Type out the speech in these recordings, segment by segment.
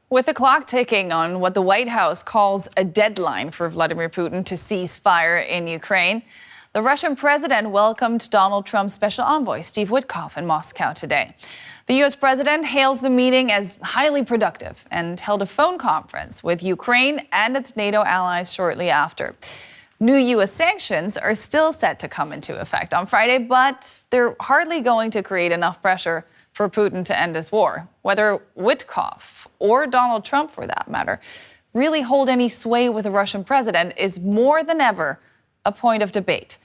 With the clock ticking on what the White House calls a deadline for Vladimir Putin to cease fire in Ukraine, the Russian president welcomed Donald Trump's special envoy, Steve Witkoff, in Moscow today. The U.S. president hails the meeting as highly productive and held a phone conference with Ukraine and its NATO allies shortly after. New U.S. sanctions are still set to come into effect on Friday, but they're hardly going to create enough pressure for Putin to end his war. Whether Witkoff or Donald Trump, for that matter, really hold any sway with the Russian president is more than ever a point of debate.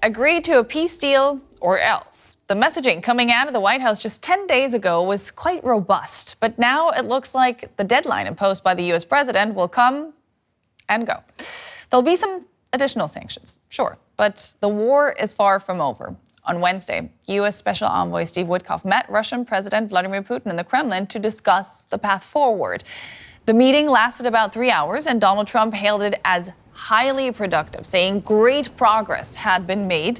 Agree to a peace deal or else. The messaging coming out of the White House just 10 days ago was quite robust, but now it looks like the deadline imposed by the U.S. president will come and go. There'll be some additional sanctions, sure, but the war is far from over. On Wednesday, U.S. Special Envoy Steve Witkoff met Russian President Vladimir Putin in the Kremlin to discuss the path forward. The meeting lasted about 3 hours, and Donald Trump hailed it as highly productive, saying great progress had been made.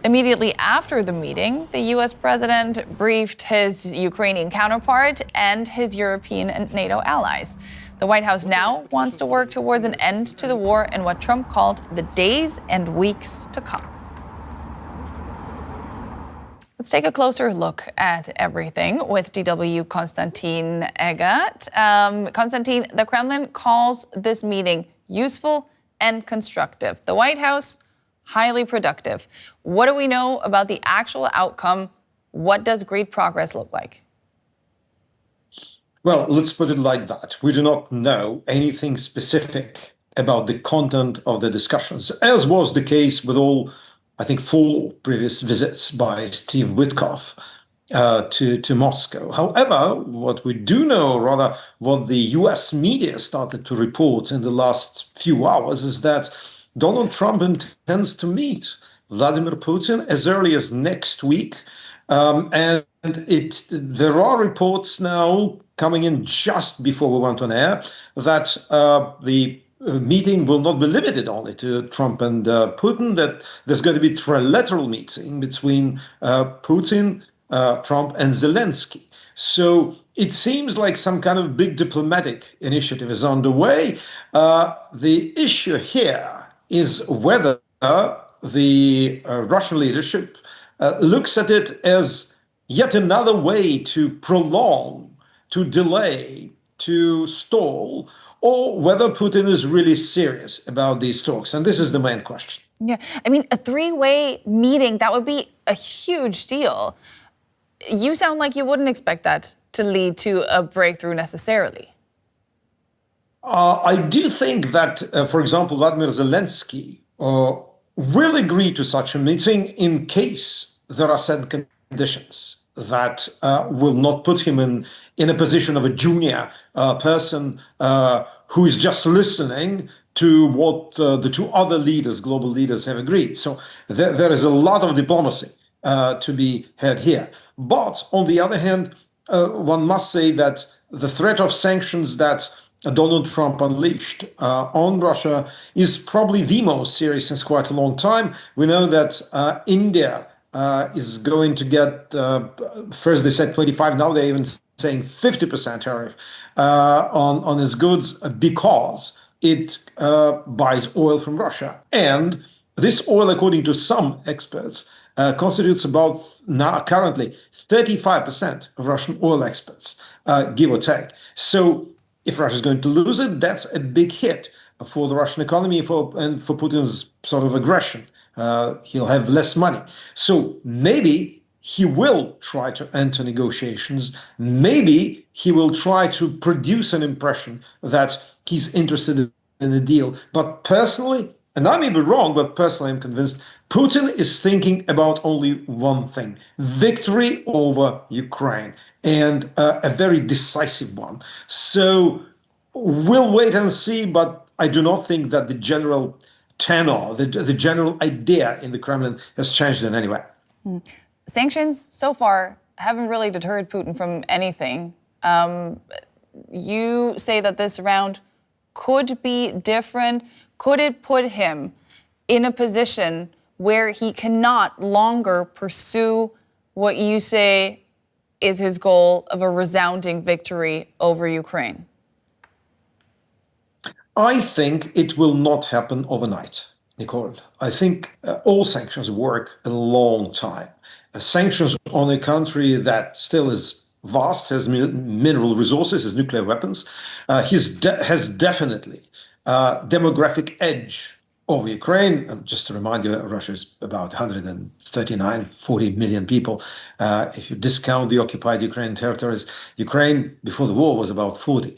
Immediately after the meeting, the U.S. president briefed his Ukrainian counterpart and his European and NATO allies. The White House now wants to work towards an end to the war in what Trump called the days and weeks to come. Let's take a closer look at everything with DW Konstantin Eggert. Konstantin, the Kremlin calls this meeting useful and constructive. The White House, highly productive. What do we know about the actual outcome? What does great progress look like? Well, let's put it like that. We do not know anything specific about the content of the discussions, as was the case with all, I think, 4 previous visits by Steve Witkoff to Moscow. However, what we do know, or rather what the US media started to report in the last few hours, is that Donald Trump intends to meet Vladimir Putin as early as next week. There are reports now coming in just before we went on air that the meeting will not be limited only to Trump and Putin, that there's going to be a trilateral meeting between Putin, Trump, and Zelenskyy. So it seems like some kind of big diplomatic initiative is underway. The issue here is whether the Russian leadership looks at it as yet another way to prolong, to delay, to stall, or whether Putin is really serious about these talks. And this is the main question. Yeah, I mean, a 3-way meeting, that would be a huge deal. You sound like you wouldn't expect that to lead to a breakthrough necessarily. I do think that, for example, Vladimir Zelenskyy will agree to such a meeting in case there are certain conditions that will not put him in a position of a junior person who is just listening to what the 2 other leaders, global leaders, have agreed. So there is a lot of diplomacy to be had here. But on the other hand, one must say that the threat of sanctions that Donald Trump unleashed on Russia is probably the most serious since quite a long time. We know that India is going to get, first they said 25, now they're even saying 50% tariff on its goods because it buys oil from Russia. And this oil, according to some experts, constitutes about now currently 35% of Russian oil exports, give or take. So if Russia is going to lose it, that's a big hit for the Russian economy and for Putin's sort of aggression. He'll have less money. So maybe he will try to enter negotiations. Maybe he will try to produce an impression that he's interested in a deal. But personally, and I may be wrong, but personally I'm convinced, Putin is thinking about only one thing: victory over Ukraine, and a very decisive one. So we'll wait and see, but I do not think that the general tenor, the general idea in the Kremlin has changed in any way. Sanctions so far haven't really deterred Putin from anything. You say that this round could be different. Could it put him in a position where he cannot longer pursue what you say is his goal of a resounding victory over Ukraine? I think it will not happen overnight, Nicole. I think all sanctions work a long time. Sanctions on a country that still is vast, has mineral resources, has nuclear weapons, has definitely demographic edge over Ukraine. And just to remind you, Russia is about 40 million people. If you discount the occupied Ukrainian territories, Ukraine before the war was about 40.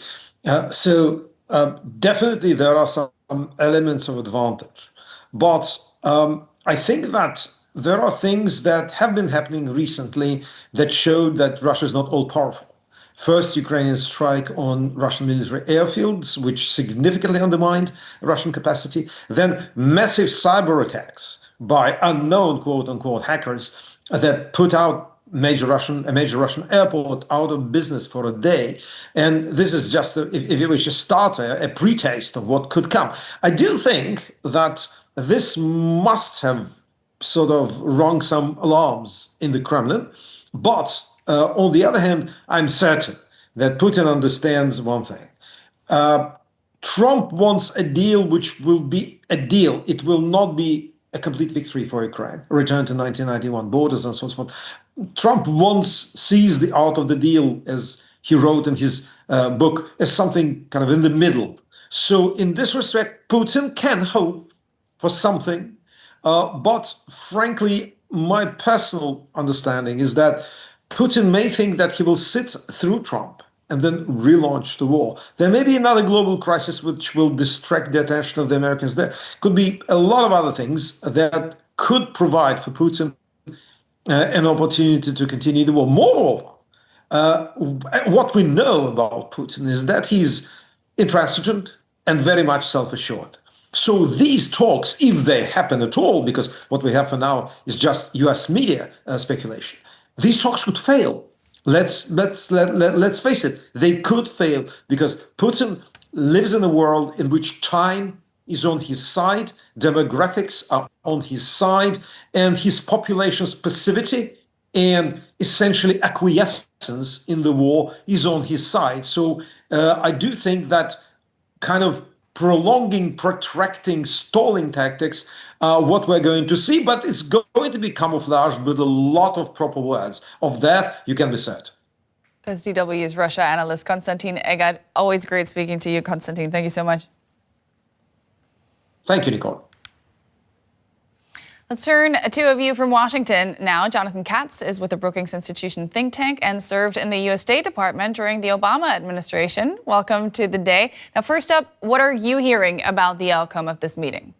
Definitely there are some elements of advantage. But I think that there are things that have been happening recently that show that Russia is not all powerful. First, Ukrainian strike on Russian military airfields, which significantly undermined Russian capacity. Then massive cyber attacks by unknown quote-unquote hackers that put out a major Russian airport out of business for a day. And this is just, if you wish, a starter, a pre-taste of what could come. I do think that this must have sort of rung some alarms in the Kremlin. But on the other hand, I'm certain that Putin understands one thing. Trump wants a deal which will be a deal. It will not be a complete victory for Ukraine, a return to 1991 borders and so forth. Trump sees the art of the deal, as he wrote in his book, as something kind of in the middle. So in this respect, Putin can hope for something. But frankly, my personal understanding is that Putin may think that he will sit through Trump and then relaunch the war. There may be another global crisis which will distract the attention of the Americans. There could be a lot of other things that could provide for Putin an opportunity to continue the war. Moreover, what we know about Putin is that he's intransigent and very much self-assured. So these talks, if they happen at all, because what we have for now is just US media speculation, these talks could fail. Let's face it, they could fail because Putin lives in a world in which time is on his side, demographics are on his side, and his population's passivity and essentially acquiescence in the war is on his side. So I do think that kind of prolonging, protracting, stalling tactics are what we're going to see, but it's going to be camouflaged with a lot of proper words. Of that, you can be certain. That's DW's Russia analyst Konstantin Eggert. Always great speaking to you, Konstantin. Thank you so much. Thank you, Nicole. Let's turn to a view from Washington now. Jonathan Katz is with the Brookings Institution think tank and served in the U.S. State Department during the Obama administration. Welcome to the day. Now, first up, what are you hearing about the outcome of this meeting?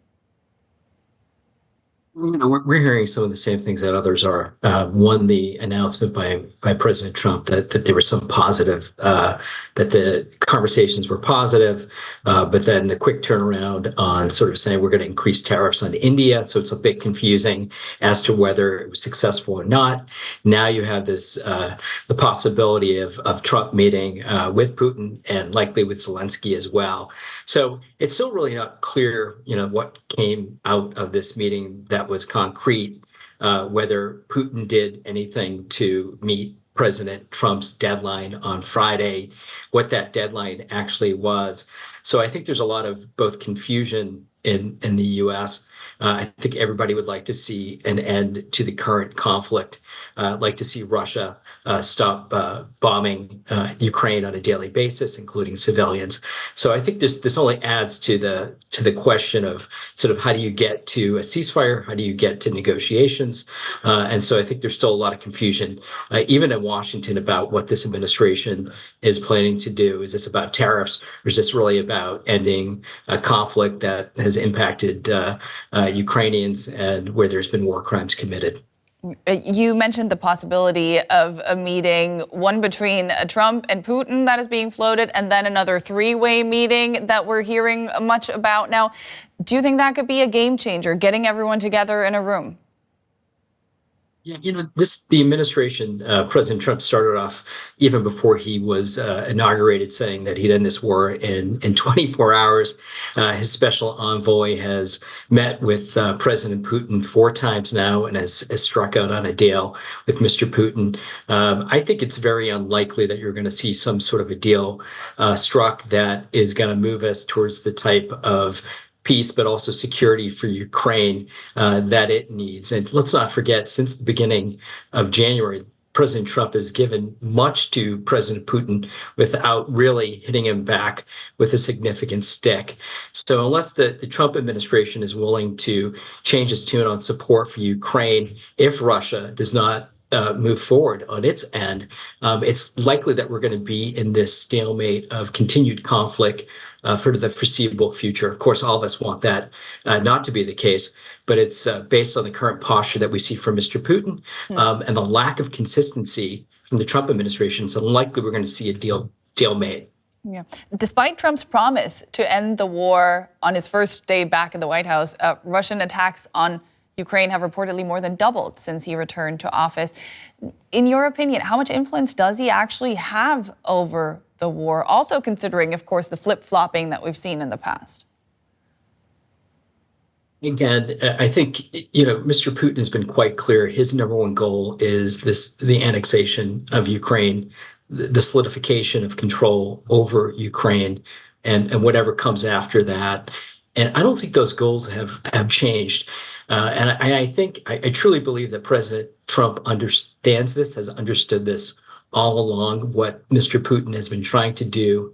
We're hearing some of the same things that others are. One, the announcement by President Trump that there was some positive, that the conversations were positive, but then the quick turnaround on sort of saying we're going to increase tariffs on India. So it's a bit confusing as to whether it was successful or not. Now you have this, the possibility of Trump meeting with Putin and likely with Zelenskyy as well. So it's still really not clear, what came out of this meeting that was concrete, whether Putin did anything to meet President Trump's deadline on Friday, what that deadline actually was. So I think there's a lot of both confusion in the U.S. I think everybody would like to see an end to the current conflict, like to see Russia stop bombing Ukraine on a daily basis, including civilians. So I think this only adds to the question of sort of how do you get to a ceasefire? How do you get to negotiations? And so I think there's still a lot of confusion, even in Washington, about what this administration is planning to do. Is this about tariffs, or is this really about ending a conflict that has impacted Ukrainians and where there's been war crimes committed? You mentioned the possibility of a meeting, one between Trump and Putin that is being floated, and then another three-way meeting that we're hearing much about now. Do you think that could be a game changer, getting everyone together in a room? Yeah, the administration, President Trump started off even before he was inaugurated saying that he'd end this war in 24 hours. His special envoy has met with President Putin 4 times now and has struck out on a deal with Mr. Putin. I think it's very unlikely that you're going to see some sort of a deal struck that is going to move us towards the type of peace, but also security for Ukraine that it needs. And let's not forget, since the beginning of January, President Trump has given much to President Putin without really hitting him back with a significant stick. So unless the Trump administration is willing to change its tune on support for Ukraine, if Russia does not move forward on its end, it's likely that we're going to be in this stalemate of continued conflict for the foreseeable future. Of course, all of us want that not to be the case, but it's based on the current posture that we see from Mr. Putin and the lack of consistency from the Trump administration. It's unlikely we're going to see a deal made. Yeah. Despite Trump's promise to end the war on his first day back in the White House, Russian attacks on Ukraine have reportedly more than doubled since he returned to office. In your opinion, how much influence does he actually have over the war? Also considering, of course, the flip-flopping that we've seen in the past. Again, I think, Mr. Putin has been quite clear. His number one goal is the annexation of Ukraine, the solidification of control over Ukraine, and whatever comes after that. And I don't think those goals have changed. And I truly believe that President Trump understands this, has understood this all along, what Mr. Putin has been trying to do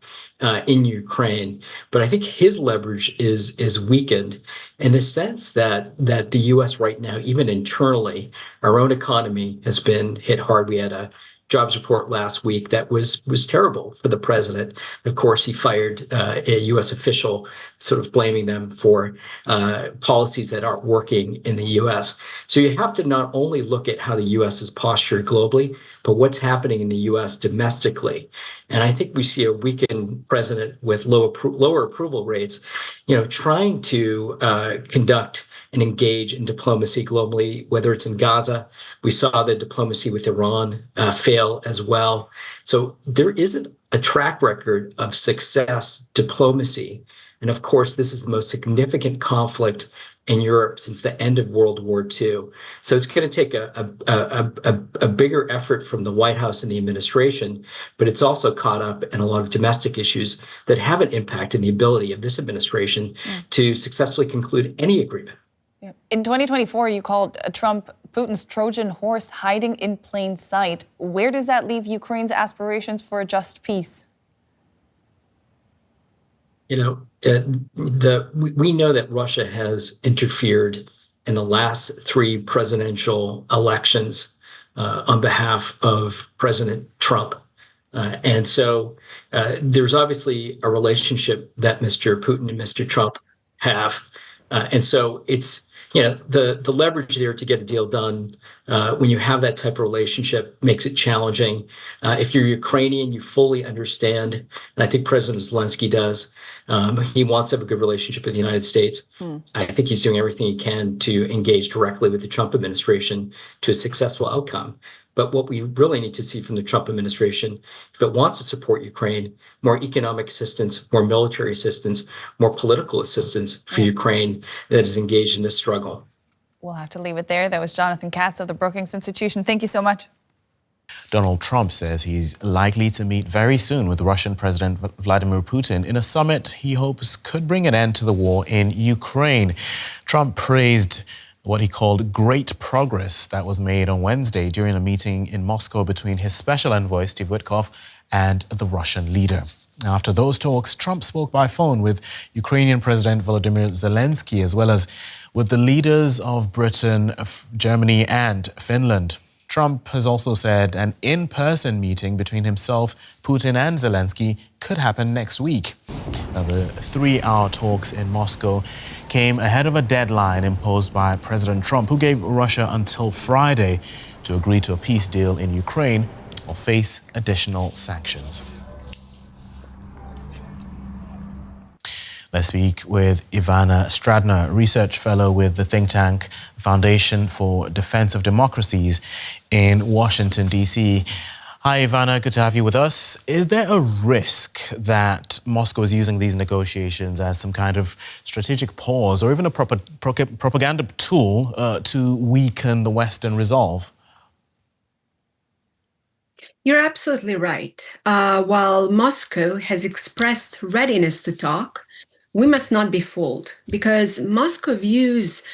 in Ukraine. But I think his leverage is weakened in the sense that the U.S. right now, even internally, our own economy has been hit hard. We had a jobs report last week that was terrible for the president. Of course, he fired a U.S. official, sort of blaming them for policies that aren't working in the U.S. So you have to not only look at how the U.S. is postured globally, but what's happening in the U.S. domestically. And I think we see a weakened president with lower approval rates, trying to conduct and engage in diplomacy globally, whether it's in Gaza. We saw the diplomacy with Iran fail as well. So there isn't a track record of success diplomacy. And of course, this is the most significant conflict in Europe since the end of World War II. So it's going to take a bigger effort from the White House and the administration, but it's also caught up in a lot of domestic issues that haven't impacted the ability of this administration to successfully conclude any agreement. In 2024, you called Trump Putin's Trojan horse hiding in plain sight. Where does that leave Ukraine's aspirations for a just peace? We know that Russia has interfered in the last 3 presidential elections on behalf of President Trump. And so there's obviously a relationship that Mr. Putin and Mr. Trump have. And so it's, the leverage there to get a deal done when you have that type of relationship makes it challenging. If you're Ukrainian, you fully understand, and I think President Zelenskyy does. He wants to have a good relationship with the United States. I think he's doing everything he can to engage directly with the Trump administration to a successful outcome. But what we really need to see from the Trump administration, if it wants to support Ukraine, more economic assistance, more military assistance, more political assistance for Ukraine that is engaged in this struggle. We'll have to leave it there. That was Jonathan Katz of the Brookings Institution. Thank you so much. Donald Trump says he's likely to meet very soon with Russian President Vladimir Putin in a summit he hopes could bring an end to the war in Ukraine. Trump praised what he called great progress that was made on Wednesday during a meeting in Moscow between his special envoy, Steve Witkoff, and the Russian leader. After those talks, Trump spoke by phone with Ukrainian President Volodymyr Zelenskyy, as well as with the leaders of Britain, Germany, and Finland. Trump has also said an in-person meeting between himself, Putin, and Zelenskyy could happen next week. Now, the 3-hour talks in Moscow came ahead of a deadline imposed by President Trump, who gave Russia until Friday to agree to a peace deal in Ukraine or face additional sanctions. Let's speak with Ivana Stradner, research fellow with the think tank Foundation for Defense of Democracies in Washington, D.C. Hi, Ivana. Good to have you with us. Is there a risk that Moscow is using these negotiations as some kind of strategic pause or even a propaganda tool to weaken the Western resolve? You're absolutely right. While Moscow has expressed readiness to talk, we must not be fooled, because Moscow views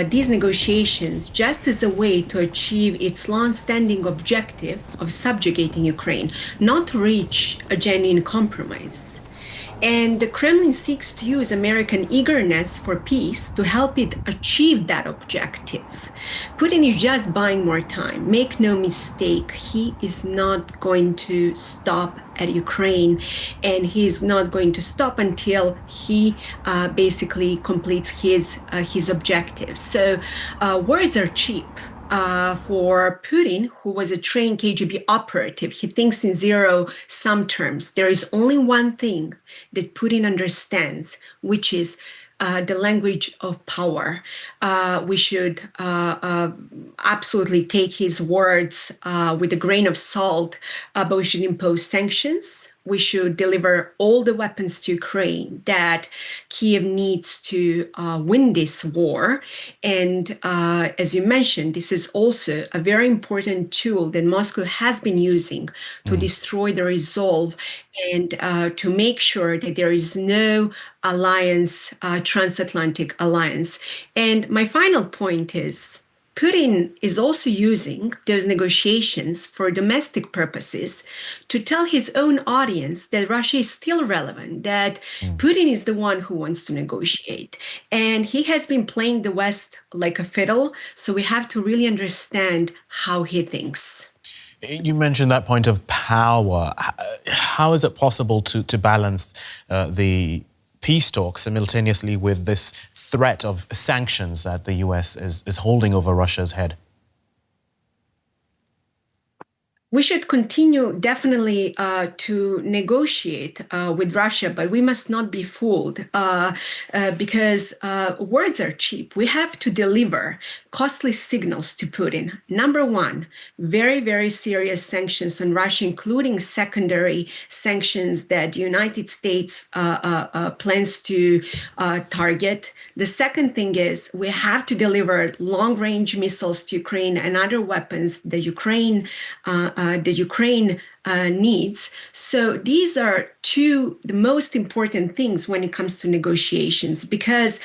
these negotiations just as a way to achieve its long-standing objective of subjugating Ukraine, not to reach a genuine compromise. And the Kremlin seeks to use American eagerness for peace to help it achieve that objective. Putin is just buying more time. Make no mistake, he is not going to stop at Ukraine, and he is not going to stop until he basically completes his objectives. So words are cheap. For Putin, who was a trained KGB operative, he thinks in zero-sum terms. There is only one thing that Putin understands, which is the language of power. We should absolutely take his words with a grain of salt, but we should impose sanctions. We should deliver all the weapons to Ukraine that Kiev needs to win this war. And as you mentioned, this is also a very important tool that Moscow has been using to destroy the resolve and to make sure that there is no alliance, transatlantic alliance. And my final point is, Putin is also using those negotiations for domestic purposes to tell his own audience that Russia is still relevant, that Putin is the one who wants to negotiate. And he has been playing the West like a fiddle, so we have to really understand how he thinks. You mentioned that point of power. How is it possible to balance the peace talks simultaneously with this threat of sanctions that the US is holding over Russia's head? We should continue definitely to negotiate with Russia, but we must not be fooled because words are cheap. We have to deliver costly signals to Putin. Number one, very, very serious sanctions on Russia, including secondary sanctions that the United States plans to target. The second thing is we have to deliver long-range missiles to Ukraine and other weapons that Ukraine needs. So these are the most important things when it comes to negotiations, because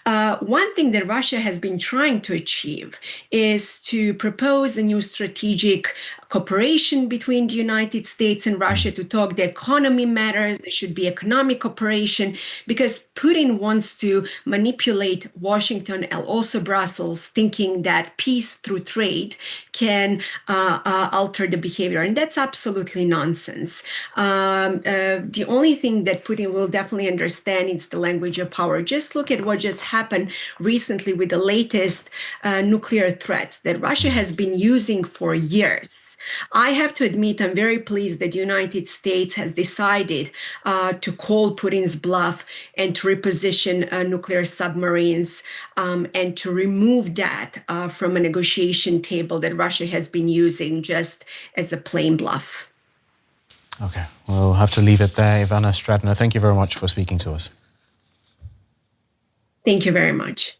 one thing that Russia has been trying to achieve is to propose a new strategic cooperation between the United States and Russia to talk the economy matters. There should be economic cooperation, because Putin wants to manipulate Washington and also Brussels, thinking that peace through trade can alter the behavior. And that's absolutely nonsense. The only thing that Putin will definitely understand is the language of power. Just look at what just happened recently with the latest nuclear threats that Russia has been using for years. I have to admit, I'm very pleased that the United States has decided to call Putin's bluff and to reposition nuclear submarines and to remove that from a negotiation table that Russia has been using just as a plain bluff. Okay, we'll have to leave it there. Ivana Stradner, thank you very much for speaking to us. Thank you very much.